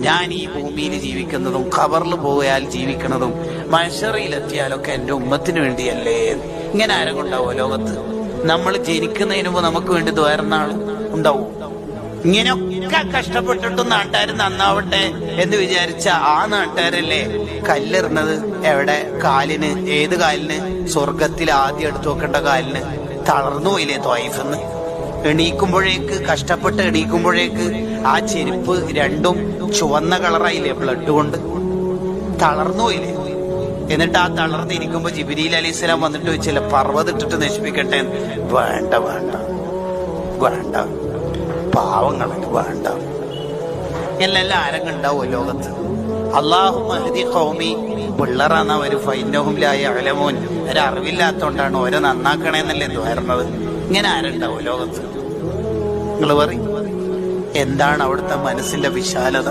ഞാൻ ഈ ഭൂമിയിൽ ജീവിക്കുന്നതും ഖബറിൽ പോയാൽ ജീവിക്കുന്നതും മഹ്ശറിലെത്തിയാലൊക്കെ എന്റെ ഉമ്മത്തിന് വേണ്ടിയല്ലേ. ഇങ്ങനെ ആരും ഉണ്ടാവോ ലോകത്ത്? നമ്മൾ ജനിക്കുന്നതിന് മുമ്പ് നമുക്ക് വേണ്ടി ദ്വാരുന്ന ആള് ഉണ്ടാവും? ഇങ്ങനെയൊക്കെ കഷ്ടപ്പെട്ടിട്ടും നാട്ടുകാർ നന്നാവട്ടെ എന്ന് വിചാരിച്ച ആ നാട്ടുകാരല്ലേ കല്ലെറിഞ്ഞത് എവിടെ? കാലിന്. ഏത് കാലിന്? സ്വർഗത്തിൽ ആദ്യം എടുത്തു വെക്കേണ്ട കാലിന്. തളർന്നു പോയില്ലേ ത്വായിഫെന്ന്? എണീക്കുമ്പോഴേക്ക്, കഷ്ടപ്പെട്ട് എണീക്കുമ്പോഴേക്ക് ആ ചെരുപ്പ് രണ്ടും ചുവന്ന കളറായില്ലേ ബ്ലഡ് കൊണ്ട്? തളർന്നു പോയില്ലേ? എന്നിട്ട് ആ തളർന്നിരിക്കുമ്പോ ജിബ്രീൽ അലൈഹിസ്സലാം വന്നിട്ട് വെച്ചില്ല പർവ്വതിട്ടിട്ട് നശിപ്പിക്കട്ടെ? വേണ്ട വേണ്ട വേണ്ട, പാവങ്ങൾക്ക് വേണ്ട. എല്ലാം ആരങ്ങുണ്ടാവോ ലോകത്ത്? അല്ലാഹു മഹ്ദി ഖൗമി, പിള്ളറാന്ന ഒരു ഫൈനഹും ലാ യഅലമൂൻ, ഒരു അറിവില്ലാത്തോണ്ടാണ് ഓരോ നന്നാക്കണേന്നല്ലേ ദ്വാരുന്നത്. ഇങ്ങനെ ആരുണ്ടാവോ ലോകത്ത്? നിങ്ങൾ പറയും, എന്താണ് അവിടുത്തെ മനസ്സിന്റെ വിശാലത?